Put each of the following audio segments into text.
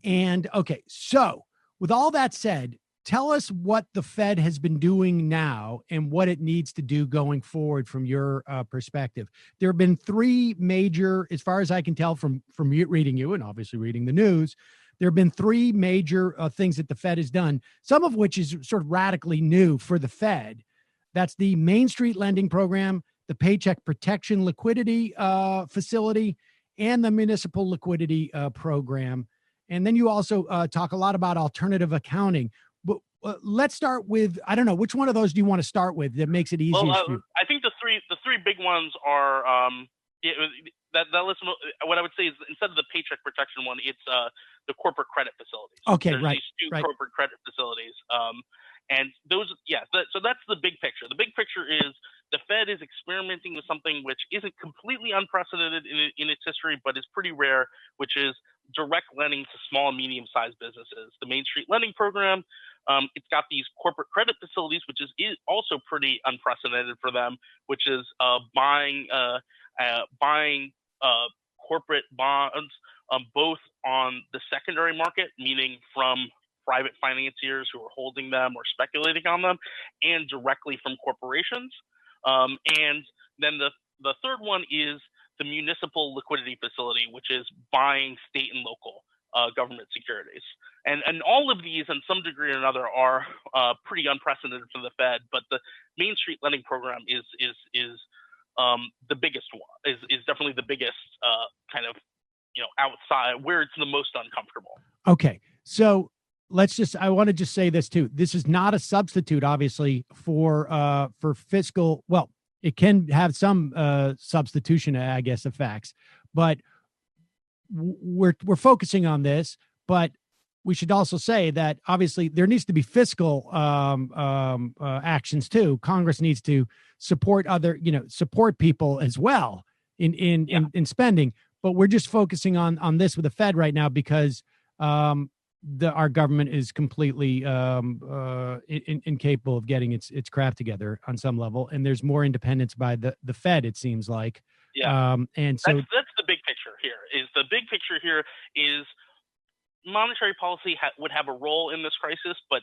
And okay, so with all that said, tell us what the Fed has been doing now and what it needs to do going forward from your perspective. There have been three major, as far as I can tell from reading you and obviously reading the news, there have been three major things that the Fed has done, some of which is sort of radically new for the Fed. That's the Main Street Lending Program, the Paycheck Protection Liquidity Facility, and the Municipal Liquidity Program. And then you also talk a lot about alternative accounting. But let's start with, I don't know, which one of those do you want to start with that makes it easiest for you? I think the three big ones are what I would say is, instead of the paycheck protection one, it's the corporate credit facilities. Okay, There's right. These two corporate credit facilities. And those, so that's the big picture. The big picture is the Fed is experimenting with something which isn't completely unprecedented in its history, but is pretty rare, which is direct lending to small and medium-sized businesses. The Main Street Lending Program, it's got these corporate credit facilities, which is also pretty unprecedented for them, which is buying corporate bonds, both on the secondary market, meaning from private financiers who are holding them or speculating on them, and directly from corporations. And then the third one is the Municipal Liquidity Facility, which is buying state and local government securities. And all of these, in some degree or another, are pretty unprecedented for the Fed. But the Main Street Lending Program is the biggest one. Is definitely the biggest kind of, outside where it's the most uncomfortable. Okay, so I want to just say this too. This is not a substitute, obviously, for fiscal. Well, it can have some substitution, I guess, effects, but we're focusing on this. But we should also say that obviously there needs to be fiscal actions too. Congress needs to support support people as well in spending. But we're just focusing on this with the Fed right now because our government is completely incapable of getting its crap together on some level, and there's more independence by the Fed, it seems like. And so that's the big picture here. The big picture here is monetary policy would have a role in this crisis, but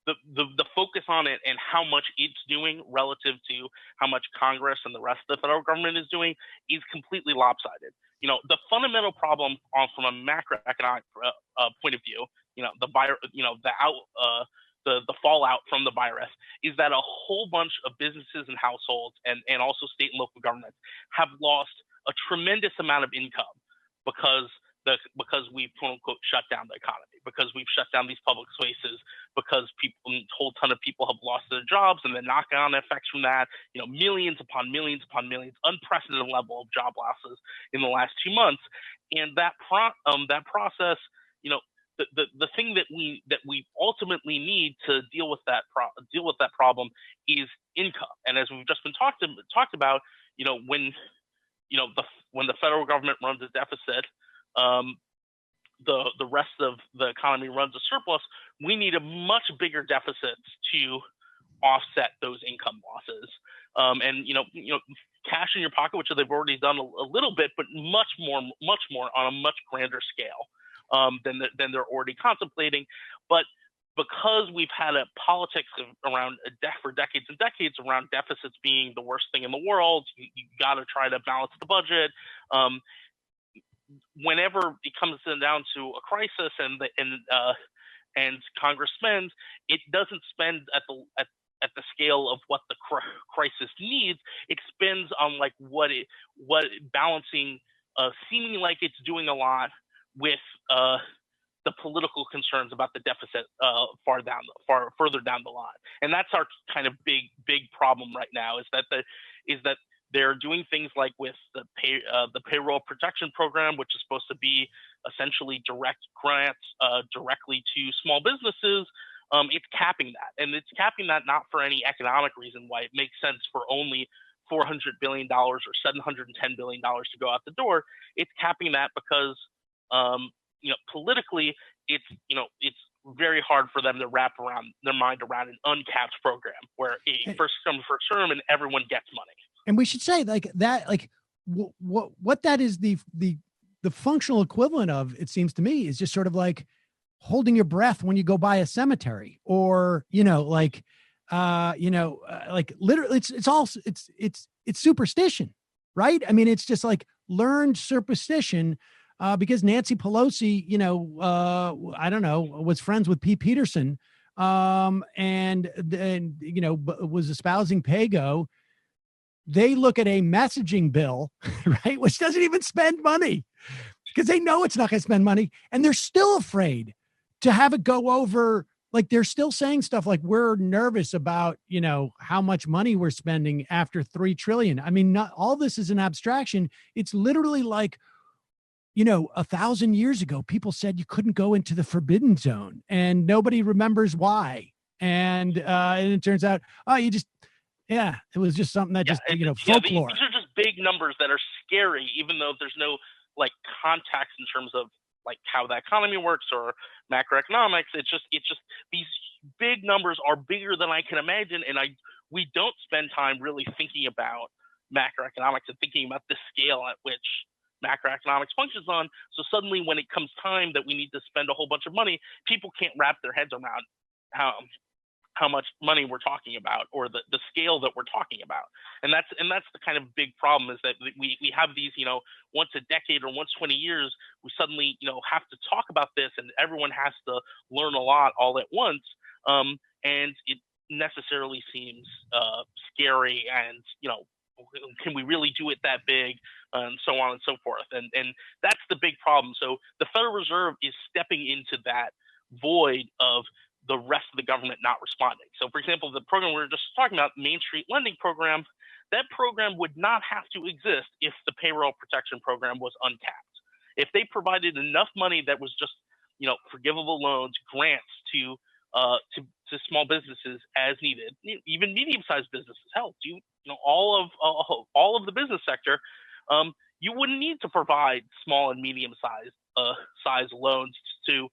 the focus on it and how much it's doing relative to how much Congress and the rest of the federal government is doing is completely lopsided. The fundamental problem from a macroeconomic point of view, the fallout from the virus is that a whole bunch of businesses and households and also state and local governments have lost a tremendous amount of income because we've quote unquote shut down the economy, because we've shut down these public spaces, because a whole ton of people have lost their jobs, and the knock-on effects from that, millions upon millions upon millions, unprecedented level of job losses in the last 2 months. And that process, the thing that we ultimately need to deal with that problem is income. And as we've just been talked about, when the federal government runs a deficit, the rest of the economy runs a surplus, we need a much bigger deficit to offset those income losses. And cash in your pocket, which they've already done a little bit, but much more on a much grander scale than they're already contemplating. But because we've had a politics around for decades and decades around deficits being the worst thing in the world, you got to try to balance the budget. Whenever it comes down to a crisis and Congress spends, it doesn't spend at the scale of what the crisis needs. It spends on what balancing, seeming like it's doing a lot with the political concerns about the deficit further down the line. And that's our kind of big problem right now is that they're doing things like with the payroll protection program, which is supposed to be essentially direct grants directly to small businesses. It's capping that, and it's capping that not for any economic reason why it makes sense for only $400 billion or $710 billion to go out the door. It's capping that because politically, it's very hard for them to wrap around their mind around an uncapped program where first come first term and everyone gets money. And we should say what that is the functional equivalent of, it seems to me, is just sort of like holding your breath when you go by a cemetery, or like literally it's superstition, right? I mean, it's just like learned superstition, because Nancy Pelosi, I don't know, was friends with Pete Peterson, and then was espousing Pago. They look at a messaging bill, right, which doesn't even spend money, because they know it's not going to spend money, and they're still afraid to have it go over. Like, they're still saying stuff like, we're nervous about, how much money we're spending after 3 trillion. I mean, not all this is an abstraction. It's literally like, 1,000 years ago, people said you couldn't go into the forbidden zone, and nobody remembers why. And it turns out, it was just something that folklore. These are just big numbers that are scary, even though there's no like context in terms of like how the economy works or macroeconomics. It's just these big numbers are bigger than I can imagine, and we don't spend time really thinking about macroeconomics and thinking about the scale at which macroeconomics functions on. So suddenly, when it comes time that we need to spend a whole bunch of money, people can't wrap their heads around how much money we're talking about, or the scale that we're talking about. And that's the kind of big problem, is that we have these, once a decade or once 20 years, we suddenly, have to talk about this, and everyone has to learn a lot all at once. And it necessarily seems scary, and, can we really do it that big, and so on and so forth. And that's the big problem. So the Federal Reserve is stepping into that void of the rest of the government not responding. So, for example, the program we were just talking about, Main Street Lending Program, that program would not have to exist if the payroll protection program was uncapped. If they provided enough money that was just, forgivable loans, grants to small businesses as needed, even medium-sized businesses, hell, all of the business sector, you wouldn't need to provide small and medium-sized size loans to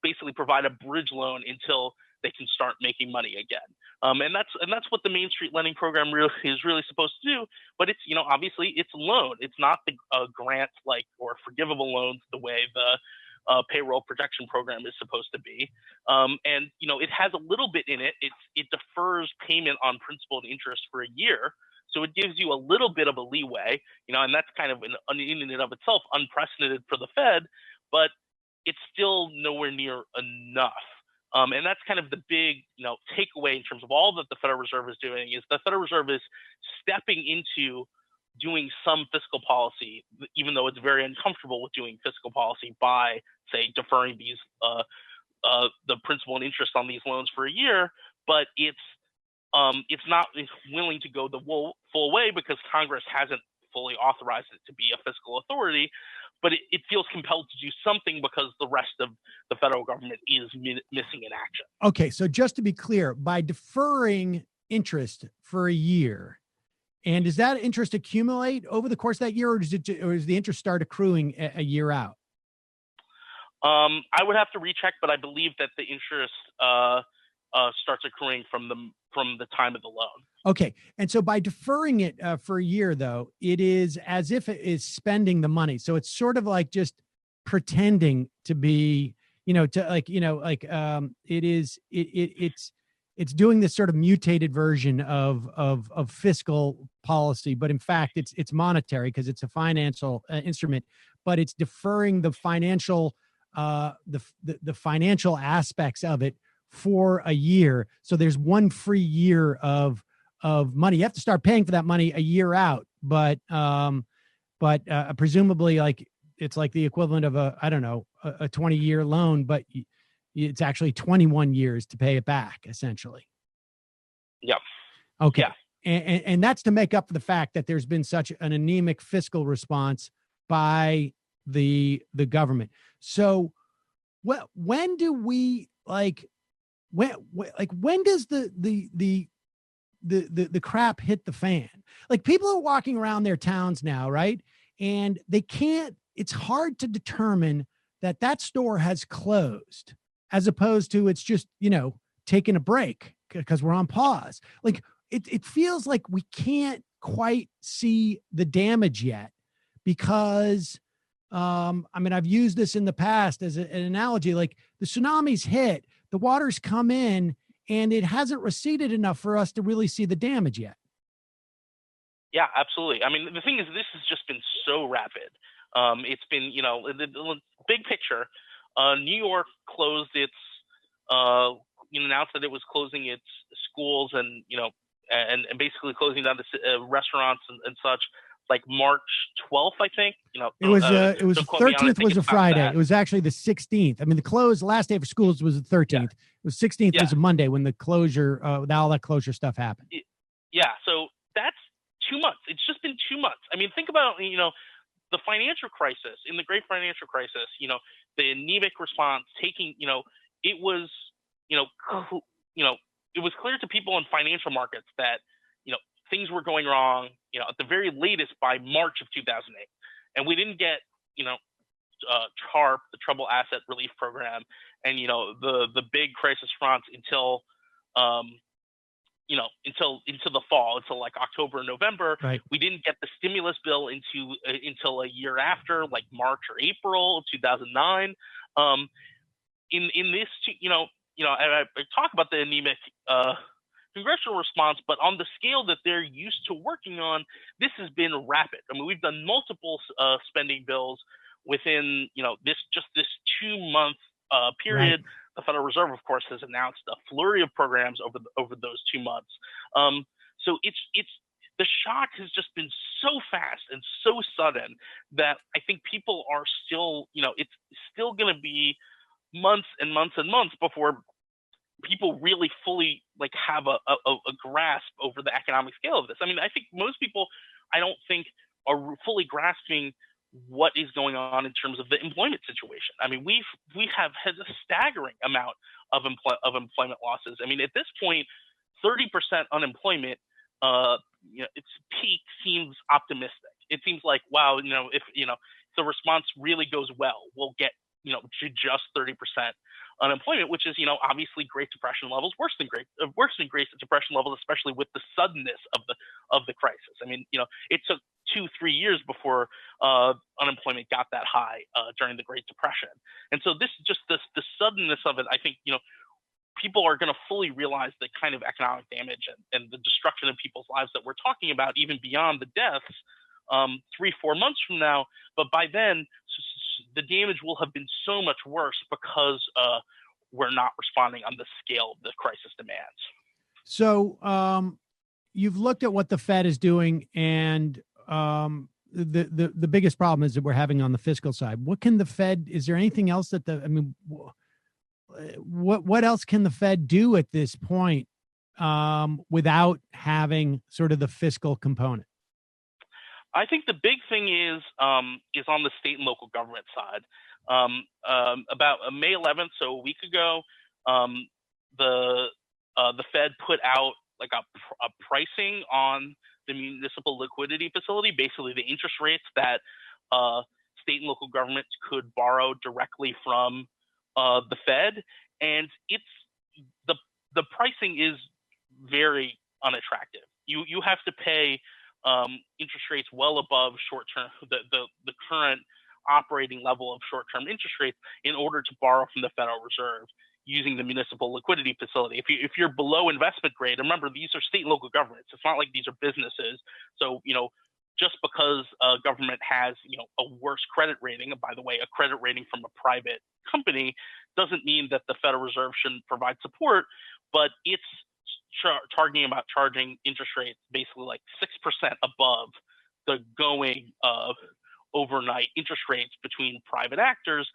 basically provide a bridge loan until they can start making money again. And that's what the Main Street Lending Program is really supposed to do. But it's, obviously it's a loan. It's not the grant or forgivable loans the way the payroll protection program is supposed to be. And it has a little bit in it. It defers payment on principal and interest for a year. So it gives you a little bit of a leeway, and that's kind of in and of itself unprecedented for the Fed, but it's still nowhere near enough. And that's kind of the big, takeaway in terms of all that the Federal Reserve is doing, is the Federal Reserve is stepping into doing some fiscal policy, even though it's very uncomfortable with doing fiscal policy, by, say, deferring these the principal and interest on these loans for a year. But it's not willing to go the full way, because Congress hasn't fully authorized it to be a fiscal authority. But it feels compelled to do something because the rest of the federal government is missing in action. Okay, so just to be clear, by deferring interest for a year, and does that interest accumulate over the course of that year, or does the interest start accruing a year out? I would have to recheck, but I believe that the interest starts accruing from the time of the loan. Okay. And so by deferring it for a year, though, it is as if it is spending the money. So it's sort of like just pretending to be, it's doing this sort of mutated version of fiscal policy, but in fact it's monetary, because it's a financial instrument, but it's deferring the financial the financial aspects of it for a year. So there's one free year of money. You have to start paying for that money a year out, but presumably, like, it's like the equivalent of a 20-year loan, but it's actually 21 years to pay it back, essentially. Yeah. Okay. Yeah. And that's to make up for the fact that there's been such an anemic fiscal response by the government. So when do we when does the crap hit the fan? Like, people are walking around their towns now, right? And it's hard to determine that store has closed, as opposed to it's just, taking a break because we're on pause. Like, it feels like we can't quite see the damage yet because, I mean, I've used this in the past as an analogy, like the tsunamis hit, the water's come in, and it hasn't receded enough for us to really see the damage yet. Yeah, absolutely. I mean, the thing is, this has just been so rapid. It's been, the big picture. New York closed its, announced that it was closing its schools and, and basically closing down the restaurants and such, like March 12th, I think. It was 13th was a Friday. It was actually the 16th. I mean, the last day for schools was the 13th. Yeah. It was 16th was a Monday when the closure, all that closure stuff happened. Yeah. So that's 2 months. It's just been 2 months. I mean, think about, the financial crisis, in the great financial crisis, the anemic response taking, it was, it was clear to people in financial markets that, things were going wrong, at the very latest by March of 2008. And we didn't get, TARP, the Trouble Asset Relief Program, and, the big crisis response until, into the fall, until like October and November. Right. We didn't get the stimulus bill until a year after, like March or April of 2009. In this, I talk about the anemic congressional response, but on the scale that they're used to working on, this has been rapid. I mean, we've done multiple spending bills within, this 2-month period. Right. The Federal Reserve, of course, has announced a flurry of programs over those 2 months. So it's the shock has just been so fast and so sudden that I think people are still, it's still going to be months and months and months before people really fully have a grasp over the economic scale of this. I mean, I think most people, I don't think, are fully grasping what is going on in terms of the employment situation. I mean, we have had a staggering amount of employment losses. I mean, at this point, 30% unemployment, its peak seems optimistic. It seems like, wow, if the response really goes well, we'll get to just 30% unemployment, which is obviously Great Depression levels, worse than Great Depression levels, especially with the suddenness of the crisis. I mean, it took 2-3 years before unemployment got that high during the Great Depression, and so this the suddenness of it. I think people are going to fully realize the kind of economic damage and the destruction of people's lives that we're talking about, even beyond the deaths, 3-4 months from now. But by then, the damage will have been so much worse because we're not responding on the scale the crisis demands. So you've looked at what the Fed is doing, and the biggest problem is that we're having on the fiscal side. What can the Fed? Is there anything else that what else can the Fed do at this point without having sort of the fiscal component? I think the big thing is on the state and local government side. About May 11th, so a week ago, the Fed put out like a pricing on the municipal liquidity facility, basically the interest rates that state and local governments could borrow directly from the Fed, and the pricing is very unattractive. You have to pay interest rates well above short-term, the current operating level of short-term interest rates in order to borrow from the Federal Reserve using the municipal liquidity facility. If you're below investment grade, remember these are state and local governments. It's not like these are businesses. So just because a government has a worse credit rating, and by the way, a credit rating from a private company, doesn't mean that the Federal Reserve shouldn't provide support. But it's talking about charging interest rates basically like 6% above the going overnight interest rates between private actors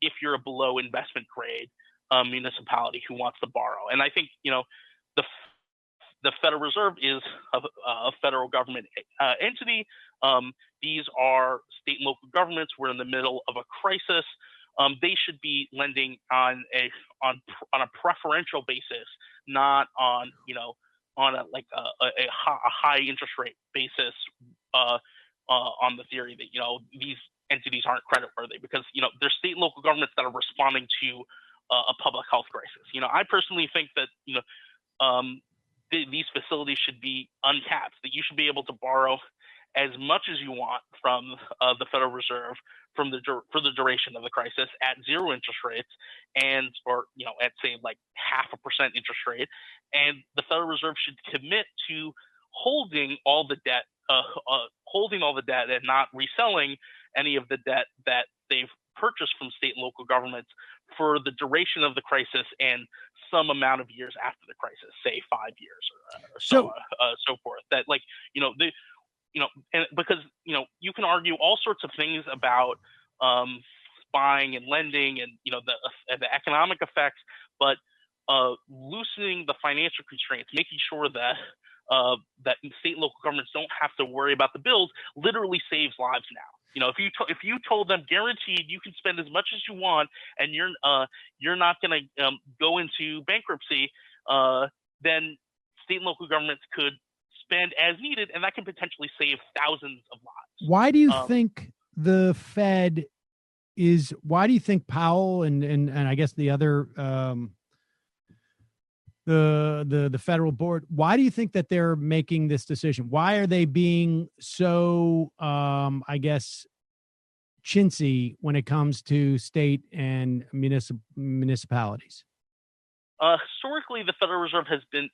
if you're a below investment grade municipality who wants to borrow. And I think the Federal Reserve is a federal government entity. These are state and local governments. We're in the middle of a crisis. They should be lending on a preferential basis, not on a high interest rate basis on the theory that these entities aren't creditworthy because they're state and local governments that are responding to a public health crisis. I personally think that these facilities should be uncapped, that you should be able to borrow as much as you want from the Federal Reserve for the duration of the crisis at zero interest rates, or at say like 0.5% interest rate, and the Federal Reserve should commit to holding all the debt and not reselling any of the debt that they've purchased from state and local governments for the duration of the crisis and some amount of years after the crisis, say 5 years or so forth. That because you can argue all sorts of things about buying and lending and the economic effects, but loosening the financial constraints, making sure that that state and local governments don't have to worry about the bills, literally saves lives now. If you told them guaranteed you can spend as much as you want and you're not going to go into bankruptcy, then state and local governments could spend as needed, and that can potentially save thousands of lives. Why do you think the Fed is? Why do you think Powell and I guess the other the federal board? Why do you think that they're making this decision? Why are they being so I guess chintzy when it comes to state and municipalities? Historically, the Federal Reserve has been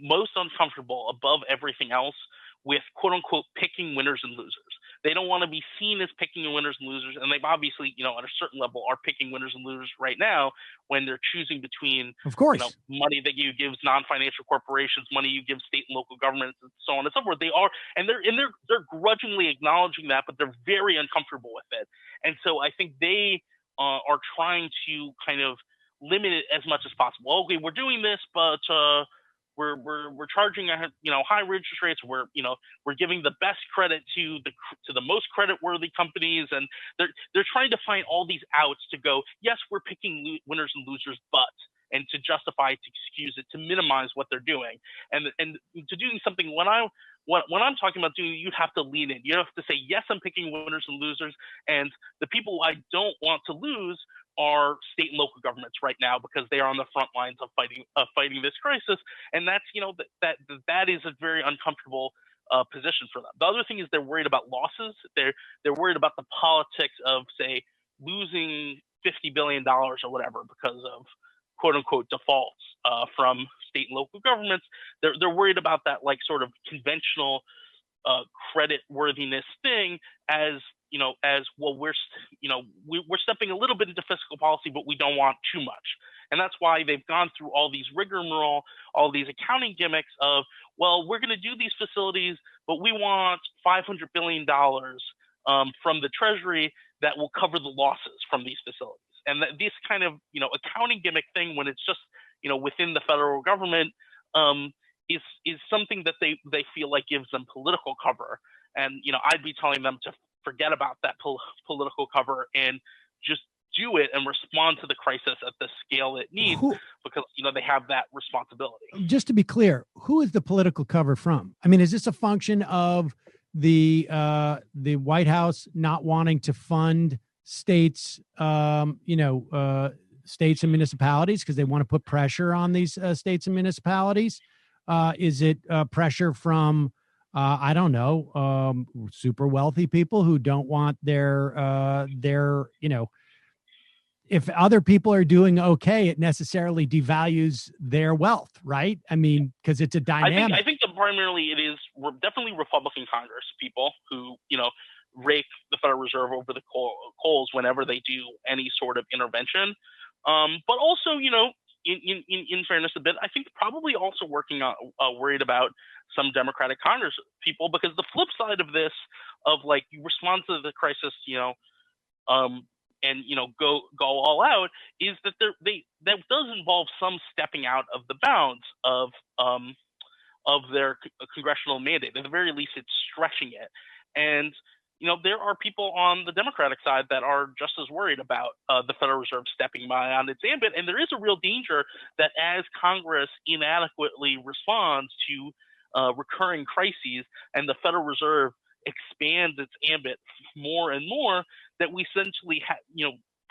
most uncomfortable above everything else with quote unquote picking winners and losers. They don't want to be seen as picking winners and losers, and they've obviously, at a certain level, are picking winners and losers right now when they're choosing between, of course, money that you give non-financial corporations, money you give state and local governments, and so on and so forth. They are, and they're grudgingly acknowledging that, but they're very uncomfortable with it, and so I think they are trying to kind of limit it as much as possible. Okay, we're doing this, but we're charging higher interest rates. We're giving the best credit to the most credit worthy companies, and they're trying to find all these outs to go, yes, we're picking winners and losers, but, and to justify, to excuse it, to minimize what they're doing, and to doing something. When I'm talking about doing, you'd have to lean in. You have to say, yes, I'm picking winners and losers, and the people I don't want to lose are state and local governments right now, because they are on the front lines of fighting this crisis, and that's that is a very uncomfortable position for them. The other thing is they're worried about losses. They're worried about the politics of, say, losing $50 billion or whatever because of quote unquote defaults from state and local governments. They're worried about that, like, sort of conventional credit worthiness thing, as well, we're stepping a little bit into fiscal policy, but we don't want too much. And that's why they've gone through all these rigmarole, all these accounting gimmicks of, well, we're going to do these facilities, but we want $500 billion from the Treasury that will cover the losses from these facilities. And this kind of, accounting gimmick thing, when it's just, within the federal government, is something that they feel like gives them political cover. And, I'd be telling them to forget about that political cover and just do it and respond to the crisis at the scale it needs, because they have that responsibility. Just to be clear, who is the political cover from? I mean, is this a function of the White House not wanting to fund states, states and municipalities because they want to put pressure on these states and municipalities? Is it pressure from I don't know, super wealthy people who don't want their if other people are doing okay, it necessarily devalues their wealth, right? I mean, because it's a dynamic. I think that primarily it is definitely Republican Congress people who, rake the Federal Reserve over the coals whenever they do any sort of intervention. But also, in fairness a bit, I think probably also worried about some Democratic Congress people, because the flip side of this, of like, you respond to the crisis, and go all out, is that that does involve some stepping out of the bounds of their congressional mandate. At the very least, it's stretching it, and there are people on the Democratic side that are just as worried about the Federal Reserve stepping by on its ambit. And there is a real danger that as Congress inadequately responds to recurring crises and the Federal Reserve expands its ambit more and more, that we essentially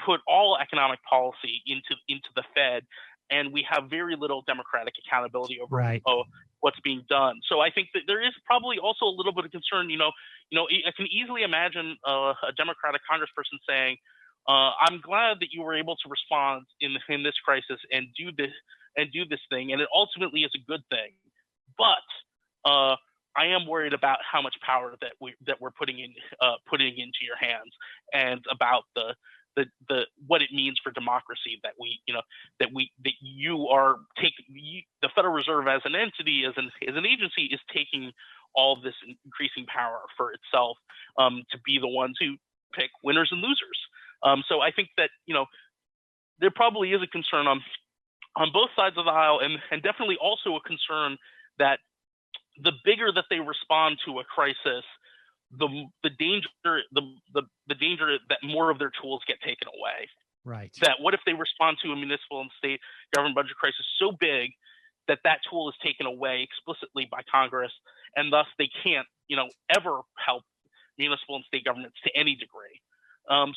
put all economic policy into the Fed, and we have very little democratic accountability over what's being done. So I think that there is probably also a little bit of concern. I can easily imagine a Democratic congressperson saying, "I'm glad that you were able to respond in this crisis and do this thing, and it ultimately is a good thing. But I am worried about how much power that we're putting into your hands, and about the what it means for democracy that you are taking the Federal Reserve as an entity, as an agency, is taking all this increasing power for itself, to be the ones who pick winners and losers." So I think that there probably is a concern on both sides of the aisle, and definitely also a concern that the bigger that they respond to a crisis, the danger that more of their tools get taken away. Right. That what if they respond to a municipal and state government budget crisis so big that tool is taken away explicitly by Congress, and thus they can't ever help municipal and state governments to any degree.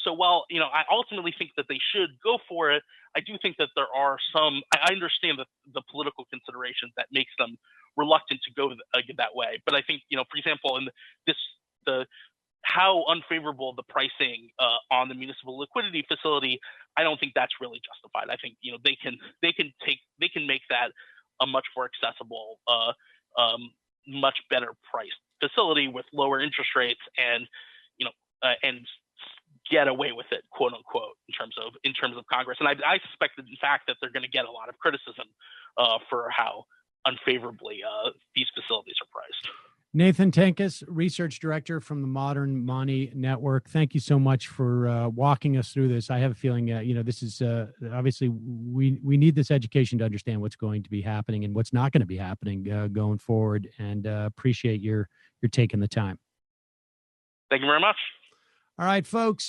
So while I ultimately think that they should go for it, I do think that there are some. I understand the political considerations that makes them reluctant to go that way. But I think for example, in how unfavorable the pricing on the municipal liquidity facility, I don't think that's really justified. I think they can make that a much more accessible, much better priced facility with lower interest rates, and get away with it, quote unquote, in terms of Congress. And I suspect that, in fact, that they're going to get a lot of criticism for how unfavorably these facilities are priced. Nathan Tankus, research director from the Modern Money Network. Thank you so much for walking us through this. I have a feeling, this is obviously we need this education to understand what's going to be happening and what's not going to be happening going forward. And appreciate your taking the time. Thank you very much. All right, folks.